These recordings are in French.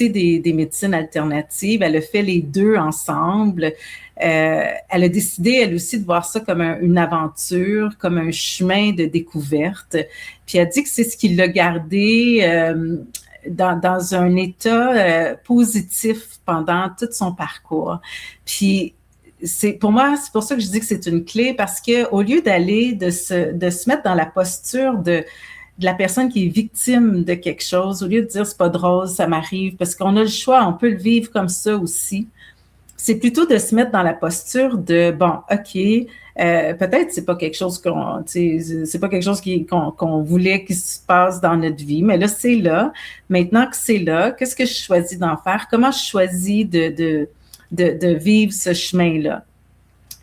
des médecines alternatives. Elle a fait les deux ensemble. Elle a décidé, elle aussi, de voir ça comme une aventure, comme un chemin de découverte. Puis elle dit que c'est ce qui l'a gardé dans un état positif pendant tout son parcours. Puis pour moi, c'est pour ça que je dis que c'est une clé, parce que au lieu d'aller de se mettre dans la posture de la personne qui est victime de quelque chose, au lieu de dire c'est pas drôle, ça m'arrive, parce qu'on a le choix, on peut le vivre comme ça aussi. C'est plutôt de se mettre dans la posture de bon, ok, peut-être c'est pas quelque chose c'est pas quelque chose qu'on voulait qu'il se passe dans notre vie, mais là c'est là. Maintenant que c'est là, qu'est-ce que je choisis d'en faire? Comment je choisis de vivre ce chemin-là?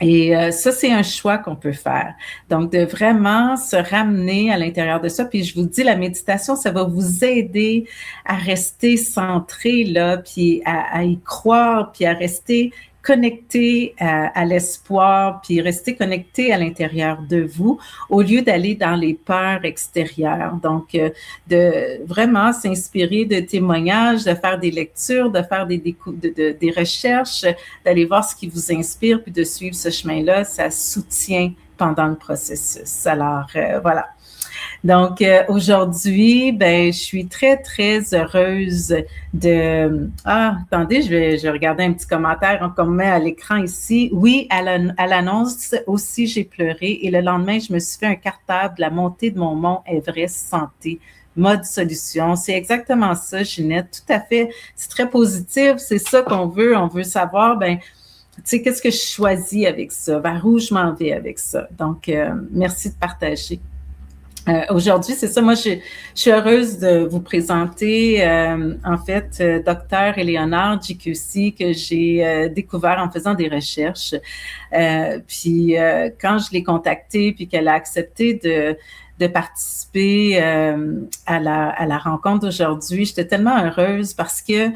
Et ça, c'est un choix qu'on peut faire. Donc, de vraiment se ramener à l'intérieur de ça. Puis, je vous dis, la méditation, ça va vous aider à rester centré là, puis à y croire, puis à rester connecté à l'espoir, puis rester connecté à l'intérieur de vous, au lieu d'aller dans les peurs extérieures. Donc, de vraiment s'inspirer de témoignages, de faire des lectures, de faire des recherches, d'aller voir ce qui vous inspire, puis de suivre ce chemin-là, ça soutient pendant le processus. Alors, voilà. Donc, aujourd'hui, je suis très, très heureuse de... Ah, attendez, je vais regarder un petit commentaire qu'on met à l'écran ici. Oui, à l'annonce aussi, j'ai pleuré et le lendemain, je me suis fait un cartable de la montée de mon mont Everest santé. Mode solution. C'est exactement ça, Ginette. Tout à fait. C'est très positif. C'est ça qu'on veut. On veut savoir, tu sais, qu'est-ce que je choisis avec ça? Vers où je m'en vais avec ça? Donc, merci de partager. Aujourd'hui, c'est ça. Moi, je suis heureuse de vous présenter, en fait, Dr. Éléonore Djikusi, que j'ai découvert en faisant des recherches. Puis, quand je l'ai contactée, puis qu'elle a accepté de participer à la rencontre d'aujourd'hui, j'étais tellement heureuse parce que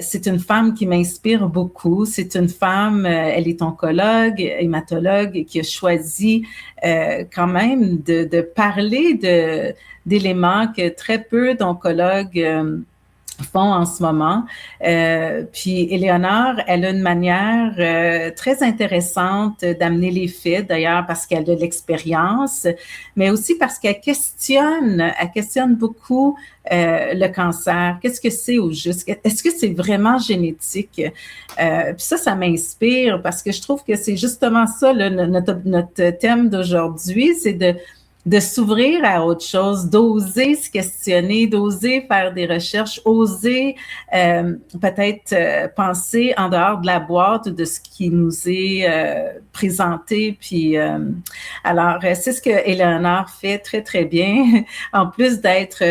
c'est une femme qui m'inspire beaucoup. C'est une femme, elle est oncologue, hématologue, qui a choisi quand même de parler d'éléments que très peu d'oncologues font en ce moment. Puis Éléonore, elle a une manière très intéressante d'amener les faits, d'ailleurs parce qu'elle a de l'expérience, mais aussi parce qu'elle questionne beaucoup le cancer. Qu'est-ce que c'est au juste? Est-ce que c'est vraiment génétique? Puis ça m'inspire parce que je trouve que c'est justement ça, notre thème d'aujourd'hui, c'est de s'ouvrir à autre chose, d'oser se questionner, d'oser faire des recherches, oser peut-être penser en dehors de la boîte ou de ce qui nous est présenté. Puis, alors, c'est ce que Éléonore fait très, très bien. En plus d'être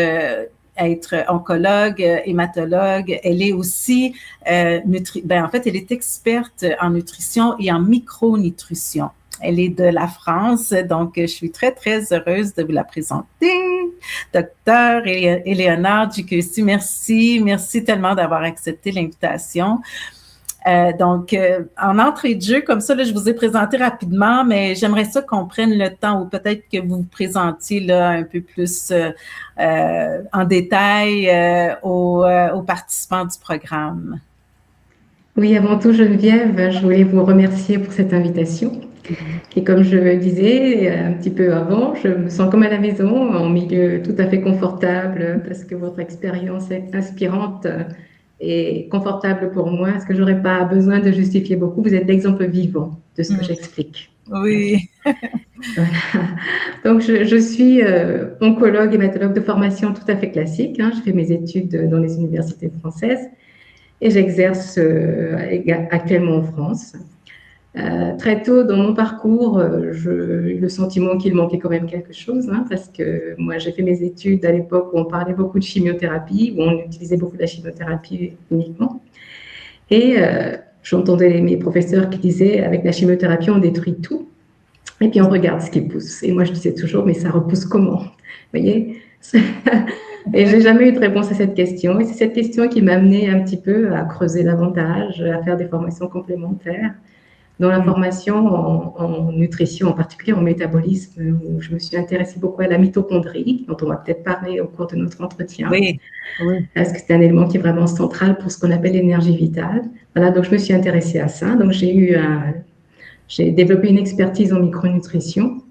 oncologue, hématologue, elle est aussi, en fait, elle est experte en nutrition et en micronutrition. Elle est de la France, donc je suis très, très heureuse de vous la présenter. Docteur Éléonore Djikusi, merci tellement d'avoir accepté l'invitation. Donc, en entrée de jeu, comme ça, là, je vous ai présenté rapidement, mais j'aimerais ça qu'on prenne le temps ou peut-être que vous vous présentiez là, un peu plus en détail aux participants du programme. Oui, avant tout, Geneviève, je voulais vous remercier pour cette invitation. Et comme je le disais un petit peu avant, je me sens comme à la maison, en milieu tout à fait confortable, parce que votre expérience est inspirante et confortable pour moi, parce que je n'aurais pas besoin de justifier beaucoup. Vous êtes l'exemple vivant de ce que j'explique. Oui. Voilà. Donc, je suis oncologue, hématologue de formation tout à fait classique. Je fais mes études dans les universités françaises et j'exerce actuellement en France. Très tôt dans mon parcours, j'ai eu le sentiment qu'il manquait quand même quelque chose, parce que moi j'ai fait mes études à l'époque où on parlait beaucoup de chimiothérapie, où on utilisait beaucoup de la chimiothérapie uniquement. Et j'entendais mes professeurs qui disaient avec la chimiothérapie on détruit tout, et puis on regarde ce qui pousse. Et moi je disais toujours mais ça repousse comment? Vous voyez? Et j'ai jamais eu de réponse à cette question. Et c'est cette question qui m'a amenée un petit peu à creuser davantage, à faire des formations complémentaires, dans la formation en nutrition, en particulier en métabolisme, où je me suis intéressée beaucoup à la mitochondrie, dont on va peut-être parler au cours de notre entretien. Oui, oui. Parce que c'est un élément qui est vraiment central pour ce qu'on appelle l'énergie vitale. Voilà, donc je me suis intéressée à ça. Donc j'ai développé une expertise en micronutrition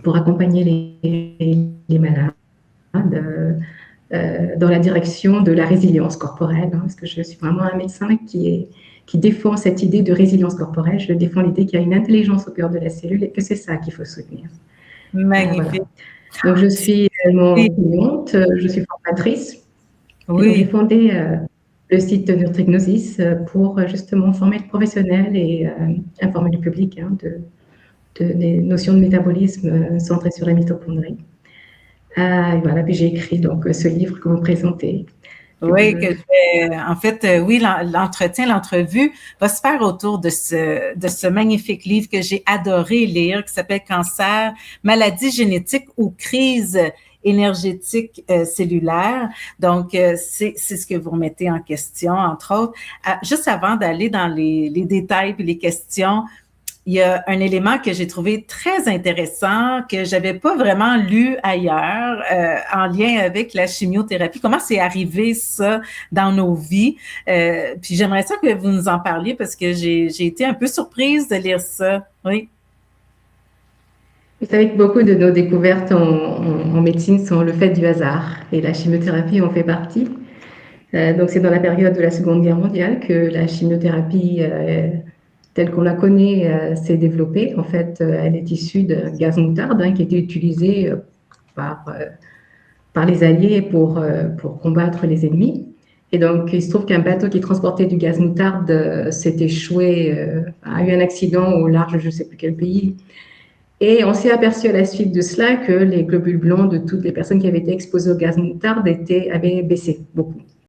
pour accompagner les malades dans la direction de la résilience corporelle, parce que je suis vraiment un médecin qui défend cette idée de résilience corporelle. Je défends l'idée qu'il y a une intelligence au cœur de la cellule et que c'est ça qu'il faut soutenir. Magnifique. Voilà. Donc, je suis enseignante, je suis formatrice. Oui. J'ai fondé le site de Nutrignosis pour justement former le professionnel et informer le public des notions de métabolisme centrées sur la mitochondrie. Et voilà, puis j'ai écrit donc ce livre que vous présentez. Oui, en fait, oui, l'entrevue va se faire autour de ce magnifique livre que j'ai adoré lire, qui s'appelle Cancer, maladie génétique ou crise énergétique cellulaire. Donc, c'est ce que vous remettez en question, entre autres. Juste avant d'aller dans les détails et les questions, il y a un élément que j'ai trouvé très intéressant, que j'avais pas vraiment lu ailleurs, en lien avec la chimiothérapie. Comment c'est arrivé ça dans nos vies? Puis j'aimerais ça que vous nous en parliez parce que j'ai été un peu surprise de lire ça. Oui. Vous savez que beaucoup de nos découvertes en médecine sont le fait du hasard et la chimiothérapie en fait partie. Donc c'est dans la période de la Seconde Guerre mondiale que la chimiothérapie telle qu'on la connaît s'est développée. En fait, elle est issue d'un gaz moutarde qui était utilisé par les Alliés pour combattre les ennemis. Et donc, il se trouve qu'un bateau qui transportait du gaz moutarde s'est échoué, a eu un accident au large, je ne sais plus quel pays. Et on s'est aperçu à la suite de cela que les globules blancs de toutes les personnes qui avaient été exposées au gaz moutarde avaient baissé beaucoup.